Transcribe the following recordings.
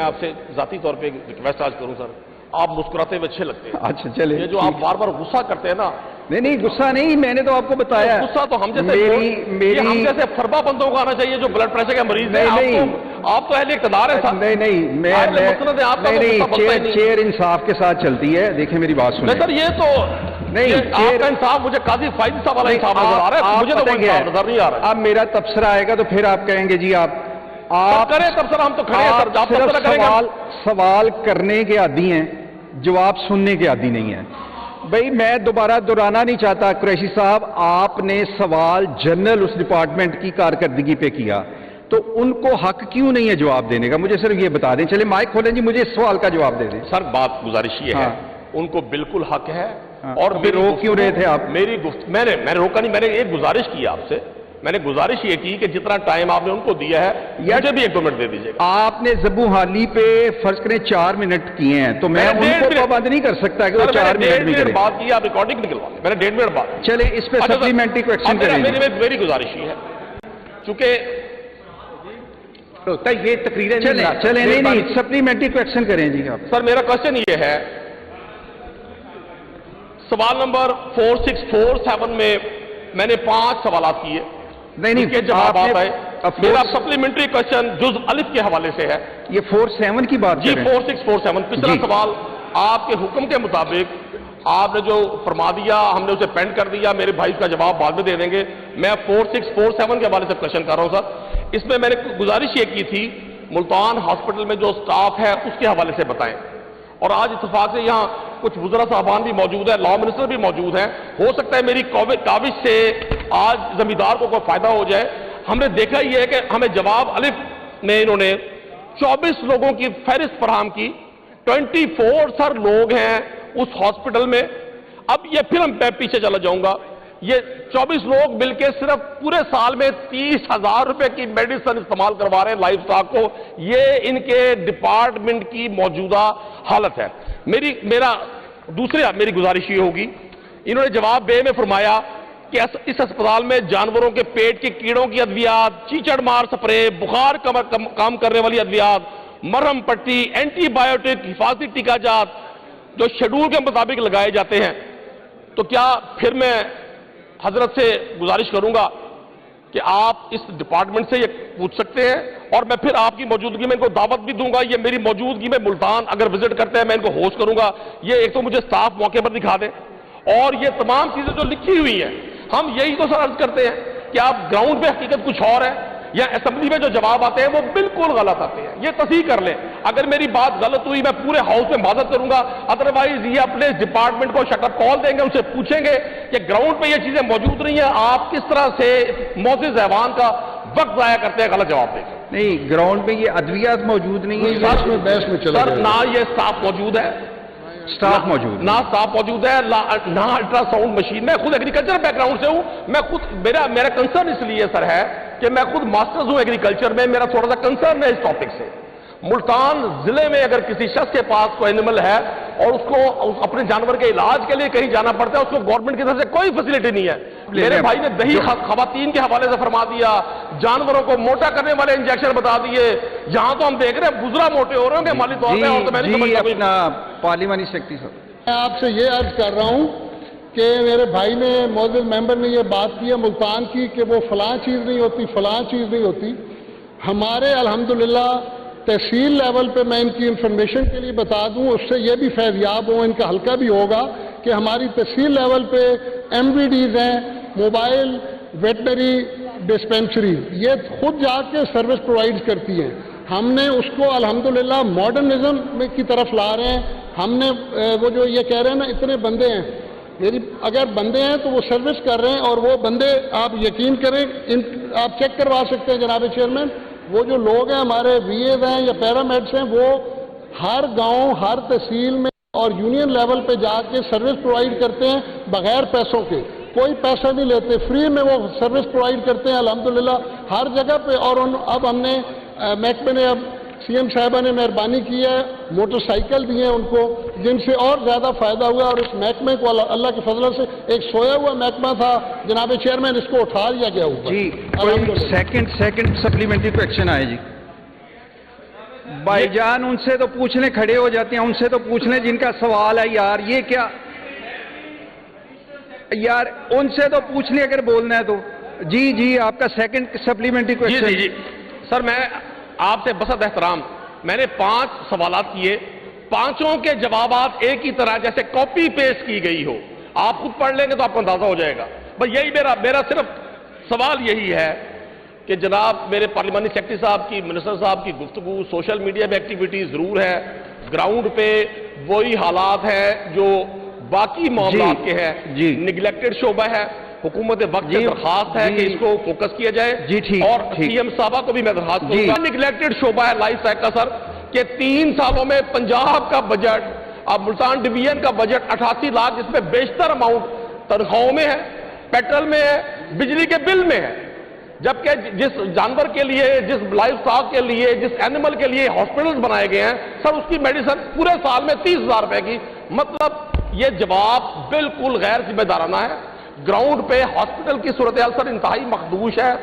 آپ سے ذاتی طور پہ ریکویسٹ آج کروں سر، آپ مسکراتے ہوئے اچھے لگتے ہیں. اچھا چلے، یہ جو آپ بار بار غصہ کرتے ہیں نا. نہیں غصہ نہیں، میں نے تو آپ کو بتایا. غصہ تو ہم جیسے فربا بندوں کو آنا چاہیے جو بلڈ پریشر کے مریض ہیں. آپ تو اہل اقتدار ہیں سر. نہیں چیئر انصاف کے ساتھ چلتی ہے. دیکھیں میری بات سنیں سر، یہ تو نہیں آپ کا انصاف مجھے قاضی فائد صاحب والا انصاف نظر آ رہا ہے، مجھے تو وہ انصاف نظر نہیں آ رہا ہے. اب میرا تبصرہ آئے گا تو پھر آپ کہیں گے جی آپ کریں تبصرہ، ہم تو کھڑے ہیں سر. آپ صرف سوال کرنے کے عادی ہیں، جواب سننے کے عادی نہیں ہیں. بھئی میں دوبارہ دہرانا نہیں چاہتا قریشی صاحب، آپ نے سوال جنرل اس ڈپارٹمنٹ کی کارکردگی پہ کیا تو ان کو حق کیوں نہیں ہے جواب دینے کا؟ مجھے صرف یہ بتا دیں. چلے مائک کھولیں جی، مجھے اس سوال کا جواب دے دیں. سر بات گزارش یہ ہے، ان کو بالکل حق ہے. اور روک کیوں رہے تھے آپ؟ میری میں نے روکا نہیں، میں نے ایک گزارش کی آپ سے. میں نے گزارش یہ کی کہ جتنا ٹائم آپ نے ان کو دیا ہے مجھے بھی 1-2 منٹ دے دیجیے گا. آپ نے زبو حالی پہ فرض کریں 4 منٹ کیے ہیں تو میں ان کو پابند نہیں کر سکتا کہ وہ 4 منٹ بھی کریں. بات کی آپ ریکارڈنگ نکلوا لیں، میں نے 1.5 منٹ بات. چلے اس پہ سپلیمنٹری کویکشن کریں. میری گزارش یہ ہے چونکہ یہ تقریریں چلے نہیں سپلیمنٹری کویکشن کریں جی آپ. سر میرا کوشچن یہ ہے، سوال نمبر 4647 میں نے 5 سوالات کیے. نہیں کے جواب آئے. میرا سپلیمنٹری کوشچن جز الف کے حوالے سے ہے. یہ 47 کی بات جی 4647. پچھلا سوال آپ کے حکم کے مطابق آپ نے جو فرما دیا ہم نے اسے پینڈ کر دیا. میرے بھائی کا جواب بعد میں دے دیں گے. میں 4647 کے حوالے سے کوشچن کر رہا ہوں سر. اس میں نے گزارش یہ کی تھی ملتان ہاسپٹل میں جو سٹاف ہے اس کے حوالے سے بتائیں. اور آج اتفاق سے یہاں کچھ وزراء صاحبان بھی موجود ہیں، لا منسٹر بھی موجود ہیں. ہو سکتا ہے میری کاوش سے آج زمیندار کو کوئی فائدہ ہو جائے. ہم نے دیکھا یہ ہے کہ ہمیں جواب الف میں انہوں نے 24 لوگوں کی فہرست فراہم کی. 24 سر لوگ ہیں اس ہاسپٹل میں. اب یہ پھر میں پیچھے چلا جاؤں گا. یہ 24 لوگ مل کے صرف پورے سال میں 30,000 روپے کی میڈیسن استعمال کروا رہے ہیں لائف سٹاک کو. یہ ان کے ڈپارٹمنٹ کی موجودہ حالت ہے. میری گزارش یہ ہوگی، انہوں نے جواب بے میں فرمایا کہ اس اسپتال میں جانوروں کے پیٹ کے کیڑوں کی ادویات، چیچڑ مار سپرے، بخار کام کرنے والی ادویات، مرہم پٹی، اینٹی بایوٹک، حفاظتی ٹیکہ جات جو شیڈول کے مطابق لگائے جاتے ہیں. تو کیا پھر میں حضرت سے گزارش کروں گا کہ آپ اس ڈپارٹمنٹ سے یہ پوچھ سکتے ہیں اور میں پھر آپ کی موجودگی میں ان کو دعوت بھی دوں گا. یہ میری موجودگی میں ملتان اگر وزٹ کرتے ہیں میں ان کو ہوسٹ کروں گا. یہ ایک تو مجھے صاف موقع پر دکھا دیں اور یہ تمام چیزیں جو لکھی ہوئی ہیں ہم یہی تو سر عرض کرتے ہیں کہ آپ گراؤنڈ پہ حقیقت کچھ اور ہے یا اسمبلی میں جو جواب آتے ہیں وہ بالکل غلط آتے ہیں. یہ تصحیح کر لیں. اگر میری بات غلط ہوئی میں پورے ہاؤس میں معذرت کروں گا. ادروائز یہ اپنے ڈپارٹمنٹ کو شٹ اپ کال دیں گے، ان سے پوچھیں گے کہ گراؤنڈ پہ یہ چیزیں موجود نہیں ہیں، آپ کس طرح سے معزز حیوان کا وقت ضائع کرتے ہیں. غلط جواب دیں گے. نہیں گراؤنڈ پہ یہ ادویات موجود نہیں ہیں سر. نہ یہ اسٹاف موجود ہے، سٹاف موجود نہ سٹاف موجود ہے، نہ الٹرا ساؤنڈ مشین. میں خود ایگریکلچر بیک گراؤنڈ سے ہوں. میں خود میرا کنسرن اس لیے سر ہے کہ میں خود ماسٹرز ہوں ایگریکلچر میں. میرا تھوڑا سا کنسرن ہے اس ٹاپک سے. ملتان ضلع میں اگر کسی شخص کے پاس کوئی اینیمل ہے اور اس کو اپنے جانور کے علاج کے لیے کہیں جانا پڑتا ہے، اس کو گورنمنٹ کی طرف سے کوئی فیسلٹی نہیں ہے. میرے بھائی نے دہی خواتین کے حوالے سے فرما دیا، جانوروں کو موٹا کرنے والے انجیکشن بتا دیے. یہاں تو ہم دیکھ رہے ہیں بزرا موٹے ہو رہے ہیں مالی طور پہ. اور تو میں نہیں سمجھتا اپنا پارلیمانی سیکرٹری صاحب، میں آپ سے یہ عرض کر رہا ہوں کہ میرے بھائی نے معزز ممبر نے یہ بات کی ہے ملتان کی کہ وہ فلاں چیز نہیں ہوتی، فلاں چیز نہیں ہوتی. ہمارے الحمدللہ تحصیل لیول پہ میں ان کی انفارمیشن کے لیے بتا دوں، اس سے یہ بھی فیضیاب ہوں، ان کا حلقہ بھی ہوگا کہ ہماری تحصیل لیول پہ ایم وی ڈیز ہیں، موبائل ویٹنری ڈسپینسری، یہ خود جا کے سروس پرووائڈ کرتی ہیں. ہم نے اس کو الحمدللہ ماڈرنزم کی طرف لا رہے ہیں. ہم نے وہ جو یہ کہہ رہے ہیں نا اتنے بندے ہیں، اگر بندے ہیں تو وہ سروس کر رہے ہیں. اور وہ بندے آپ یقین کریں آپ چیک کروا سکتے ہیں جناب چیئرمین، وہ جو لوگ ہیں ہمارے وی ایز ہیں یا پیرامیڈس ہیں، وہ ہر گاؤں ہر تحصیل میں اور یونین لیول پہ جا کے سروس پرووائڈ کرتے ہیں بغیر پیسوں کے. کوئی پیسہ نہیں لیتے، فری میں وہ سروس پرووائڈ کرتے ہیں الحمدللہ ہر جگہ پہ. اور اب ہم نے محکمے نے اب سی ایم صاحبہ نے مہربانی کی ہے، موٹر سائیکل دی ہیں ان کو جن سے اور زیادہ فائدہ ہوا. اور اس محکمے کو اللہ کے فضل سے ایک سویا ہوا محکمہ تھا جناب چیئرمین، اس کو اٹھا لیا گیا اوپر. جی سیکنڈ سپلیمنٹری کویکشن آئے جی. بھائی جان ان سے تو پوچھنے کھڑے ہو جاتے ہیں، ان سے تو پوچھنے جن کا سوال ہے یار، یہ کیا یار، ان سے تو پوچھنے اگر بولنا ہے تو۔ جی آپ کا سیکنڈ سپلیمنٹری جی کوشچن۔ جی سر، میں آپ سے بسط احترام، میں نے 5 سوالات کیے، 5 کے جوابات ایک ہی طرح جیسے کاپی پیسٹ کی گئی ہو، آپ خود پڑھ لیں گے تو آپ کو اندازہ ہو جائے گا۔ بس یہی میرا صرف سوال یہی ہے کہ جناب میرے پارلیمانی سیکرٹری صاحب کی، منسٹر صاحب کی گفتگو سوشل میڈیا پہ ایکٹیویٹی ضرور ہے، گراؤنڈ پہ وہی حالات ہیں جو باقی معاملات کے ہیں، نگلیکٹڈ شعبہ ہے، حکومت وقت سے درخواست ہے کہ اس کو فوکس کیا جائے، اور سی ایم صاحبہ کو بھی میں درخواست کروں گا، نگلیکٹڈ شعبہ ہے لائف سائیکل کا سر، کہ 3 سالوں میں پنجاب کا بجٹ، اب ملتان ڈویژن کا بجٹ 88 لاکھ، جس میں بیشتر اماؤنٹ تنخواہوں میں ہے، پیٹرول میں ہے، بجلی کے بل میں ہے، جبکہ جس جانور کے لیے، جس لائف سٹاک کے لیے، جس اینیمل کے لیے ہاسپٹلز بنائے گئے ہیں سر، اس کی میڈیسن پورے سال میں 30,000 روپے کی۔ مطلب یہ جواب بالکل غیر ذمہ دارانہ ہے۔ گراؤنڈ پہ ہاسپٹل کی صورتحال سر انتہائی مخدوش ہے،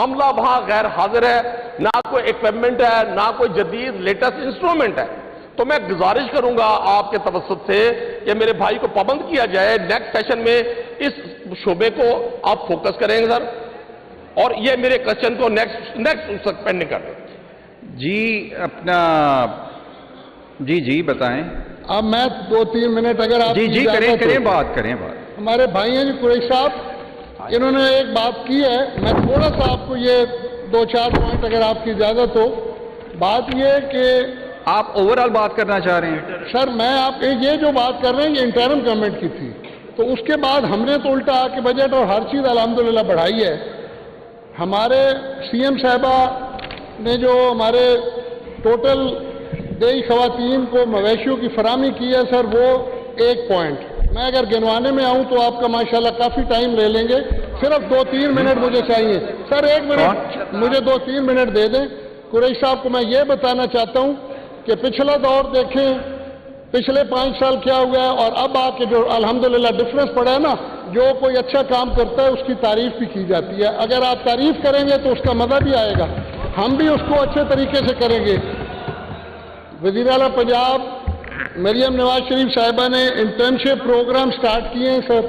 عملہ وہاں غیر حاضر ہے، نہ کوئی ایکوپمنٹ ہے، نہ کوئی جدید لیٹسٹ انسٹرومنٹ ہے۔ تو میں گزارش کروں گا آپ کے توسط سے کہ میرے بھائی کو پابند کیا جائے، نیکسٹ سیشن میں اس شعبے کو آپ فوکس کریں گے سر، اور یہ میرے کوشچن کو نیکسٹ پینڈنگ کر دیں۔ جی اپنا جی بتائیں۔ اب میں 2-3 منٹ اگر آپ جی کریں بات ہمارے بھائی ہیں جی قریشی صاحب، انہوں نے ایک بات کی ہے، میں تھوڑا سا آپ کو یہ 2-4 پوائنٹ اگر آپ کی اجازت ہو۔ بات یہ کہ آپ اوورآل بات کرنا چاہ رہے ہیں؟ سر میں آپ یہ جو بات کر رہے ہیں یہ انٹرم گورنمنٹ کی تھی، تو اس کے بعد ہم نے تو الٹا آ کے بجٹ اور ہر چیز الحمدللہ بڑھائی ہے۔ ہمارے سی ایم صاحبہ نے جو ہمارے ٹوٹل دیہی خواتین کو مویشیوں کی فراہمی کی ہے سر، وہ 1 پوائنٹ، میں اگر گنوانے میں آؤں تو آپ کا ماشاءاللہ کافی ٹائم لے لیں گے، صرف 2-3 منٹ مجھے چاہیے سر، 1 منٹ مجھے 2-3 منٹ دے دیں۔ قریشی صاحب کو میں یہ بتانا چاہتا ہوں کہ پچھلا دور دیکھیں، پچھلے 5 سال کیا ہوا ہے، اور اب آ کے جو الحمدللہ ڈفرنس پڑا ہے نا، جو کوئی اچھا کام کرتا ہے اس کی تعریف بھی کی جاتی ہے، اگر آپ تعریف کریں گے تو اس کا مزہ بھی آئے گا، ہم بھی اس کو اچھے طریقے سے کریں گے۔ وزیر اعلیٰ پنجاب مریم نواز شریف صاحبہ نے انٹرنشپ پروگرام سٹارٹ کیے ہیں سر،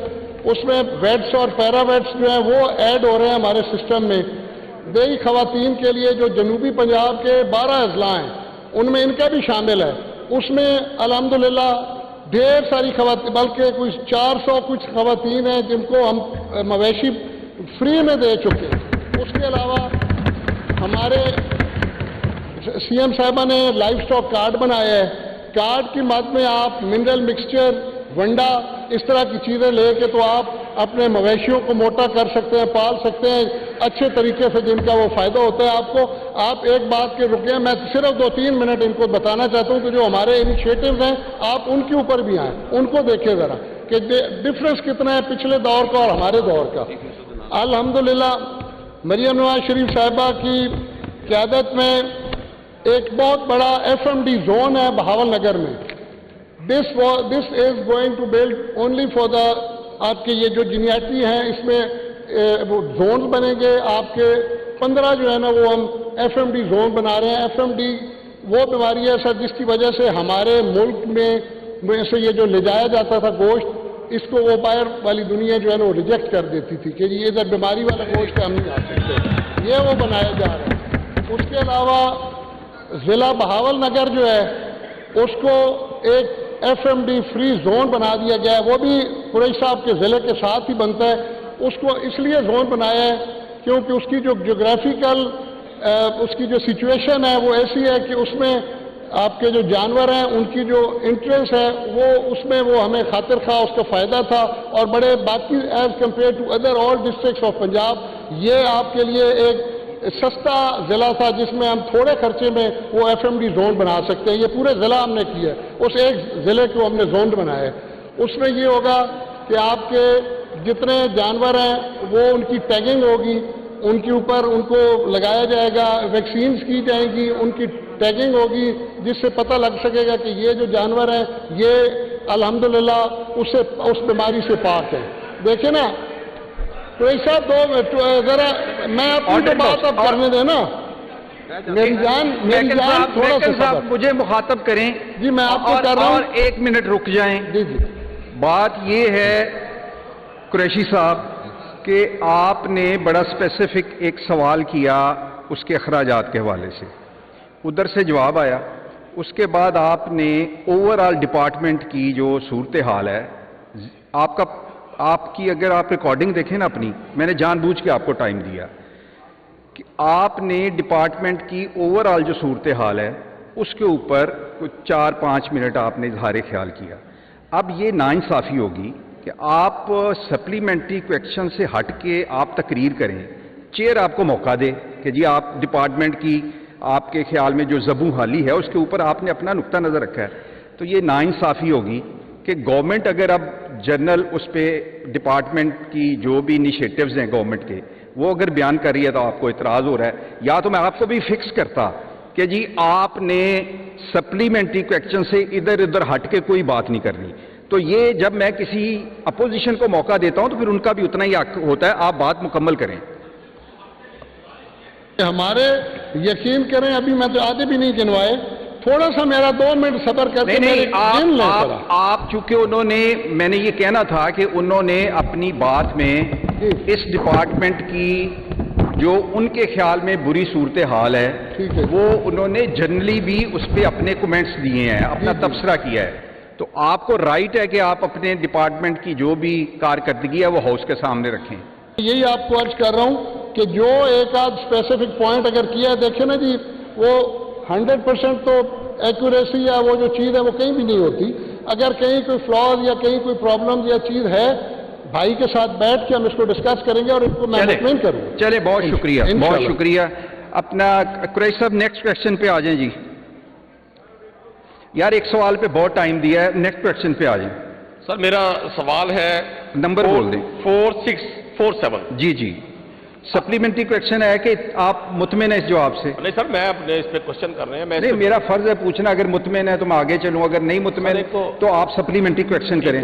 اس میں ویٹس اور پیرا ویٹس جو ہیں وہ ایڈ ہو رہے ہیں ہمارے سسٹم میں۔ دیہی خواتین کے لیے جو جنوبی پنجاب کے 12 اضلاع ہیں ان میں ان کا بھی شامل ہے، اس میں الحمدللہ ڈھیر ساری خواتین، بلکہ کچھ 400 کچھ خواتین ہیں جن کو ہم مویشی فری میں دے چکے ہیں۔ اس کے علاوہ ہمارے سی ایم صاحبہ نے لائف سٹاک کارڈ بنایا ہے، کارڈ کی مد میں آپ منرل مکسچر، ونڈا، اس طرح کی چیزیں لے کے تو آپ اپنے مویشیوں کو موٹا کر سکتے ہیں، پال سکتے ہیں اچھے طریقے سے، جن کا وہ فائدہ ہوتا ہے آپ کو۔ آپ ایک بات کے رکیں، میں صرف 2-3 منٹ ان کو بتانا چاہتا ہوں کہ جو ہمارے انیشیٹوز ہیں آپ ان کے اوپر بھی آئیں، ان کو دیکھیں ذرا کہ ڈفرنس کتنا ہے پچھلے دور کا اور ہمارے دور کا۔ الحمدللہ مریم نواز شریف صاحبہ کی قیادت میں ایک بہت بڑا FMD زون ہے بہاول نگر میں۔ This is going to build only for the آپ کے یہ جو جنیاتی ہیں اس میں وہ زونز بنیں گے، آپ کے 15 جو ہے نا وہ ہم FMD زون بنا رہے ہیں۔ FMD وہ بیماری ہے سر جس کی وجہ سے ہمارے ملک میں سے یہ جو لے جایا جاتا تھا گوشت، اس کو وہ باہر والی دنیا جو ہے نا وہ ریجیکٹ کر دیتی تھی کہ یہ ادھر بیماری والا گوشت ہم نہیں آ سکتے، یہ وہ بنایا جا رہا ہے۔ اس کے علاوہ ضلع بہاول نگر جو ہے اس کو ایک FMD فری زون بنا دیا گیا ہے، وہ بھی قریشی صاحب کے ضلع کے ساتھ ہی بنتا ہے۔ اس کو اس لیے زون بنایا ہے کیونکہ اس کی جو جغرافیکل اس کی جو سچویشن ہے وہ ایسی ہے کہ اس میں آپ کے جو جانور ہیں ان کی جو انٹرنس ہے وہ اس میں وہ ہمیں خاطر خواہ اس کا فائدہ تھا، اور بڑے باقی as compared to other all districts of Punjab یہ آپ کے لیے ایک سستا ضلع تھا جس میں ہم تھوڑے خرچے میں وہ FMD زون بنا سکتے ہیں۔ یہ پورے ضلع ہم نے کیا ہے، اس ایک ضلع کو ہم نے زون بنایا ہے۔ اس میں یہ ہوگا کہ آپ کے جتنے جانور ہیں وہ ان کی ٹیگنگ ہوگی، ان کے اوپر ان کو لگایا جائے گا، ویکسینز کی جائیں گی، ان کی ٹیگنگ ہوگی جس سے پتہ لگ سکے گا کہ یہ جو جانور ہیں یہ الحمدللہ اس بیماری سے پاک ہے۔ دیکھیں نا قریشی صاحب ذرا میں اپنی تو بات اب کرنے دیں نا، میری جان تھوڑا سا میکن صاحب صبر۔ مجھے مخاطب کریں جی میں آپ کو کر رہا اور ہوں۔ 1 منٹ رک جائیں. جی جی بات یہ ہے قریشی صاحب کہ آپ نے بڑا اسپیسیفک ایک سوال کیا اس کے اخراجات کے حوالے سے، ادھر سے جواب آیا. اس کے بعد آپ نے اوور آل ڈپارٹمنٹ کی جو صورتحال ہے، آپ کی اگر آپ ریکارڈنگ دیکھیں نا اپنی، میں نے جان بوجھ کے آپ کو ٹائم دیا کہ آپ نے ڈپارٹمنٹ کی اوور آل جو صورتحال ہے اس کے اوپر کچھ 4-5 منٹ آپ نے اظہار خیال کیا. اب یہ ناانصافی ہوگی کہ آپ سپلیمنٹری کویکشن سے ہٹ کے آپ تقریر کریں، چیئر آپ کو موقع دے کہ جی آپ ڈپارٹمنٹ کی آپ کے خیال میں جو زبوں حالی ہے اس کے اوپر آپ نے اپنا نقطہ نظر رکھا ہے. تو یہ ناانصافی ہوگی کہ گورنمنٹ اگر اب جنرل اس پہ ڈپارٹمنٹ کی جو بھی انیشیٹوز ہیں گورنمنٹ کے وہ اگر بیان کر رہی ہے تو آپ کو اعتراض ہو رہا ہے، یا تو میں آپ کو بھی فکس کرتا کہ جی آپ نے سپلیمنٹری کویکشن سے ادھر ادھر ہٹ کے کوئی بات نہیں کرنی. تو یہ جب میں کسی اپوزیشن کو موقع دیتا ہوں تو پھر ان کا بھی اتنا ہی حق ہوتا ہے، آپ بات مکمل کریں. ہمارے یقین کریں ابھی میں تو آدھے بھی نہیں گنوائے، تھوڑا سا میرا 2 منٹ صبر کرتے نہیں آپ چونکہ انہوں نے، میں نے یہ کہنا تھا کہ انہوں نے اپنی بات میں اس ڈپارٹمنٹ کی جو ان کے خیال میں بری صورتحال ہے ٹھیک ہے وہ انہوں نے جنرلی بھی اس پہ اپنے کومنٹس دیے ہیں، اپنا تبصرہ کیا ہے. تو آپ کو رائٹ ہے کہ آپ اپنے ڈپارٹمنٹ کی جو بھی کارکردگی ہے وہ ہاؤس کے سامنے رکھیں. یہی آپ کو عرض کر رہا ہوں کہ جو ایک آدھ اسپیسیفک پوائنٹ اگر کیا ہے، دیکھیں نا جی وہ 100% تو ایکوریسی یا وہ جو چیز ہے وہ کہیں بھی نہیں ہوتی. اگر کہیں کوئی فلاز یا کہیں کوئی پرابلم یا چیز ہے، بھائی کے ساتھ بیٹھ کے ہم اس کو ڈسکس کریں گے اور اس کو میں مطمئن کروں گا. چلے بہت شکریہ، بہت انشاءاللہ. شکریہ. اپنا قریشی صاحب نیکسٹ کویشچن پہ آ جائیں جی. یار ایک سوال پہ بہت ٹائم دیا ہے، نیکسٹ کویشچن پہ آ جائیں. سر میرا سوال ہے نمبر بول دیں. 4647. جی جی سپلیمنٹری کویشچن ہے کہ آپ مطمئن ہیں اس جواب سے؟ نہیں سر، میں اپنے اس پہ کوشچن کر رہے ہیں. نہیں میرا فرض ہے پوچھنا، اگر مطمئن ہے تو میں آگے چلوں، اگر نہیں مطمئن تو آپ سپلیمنٹری کویشچن کریں.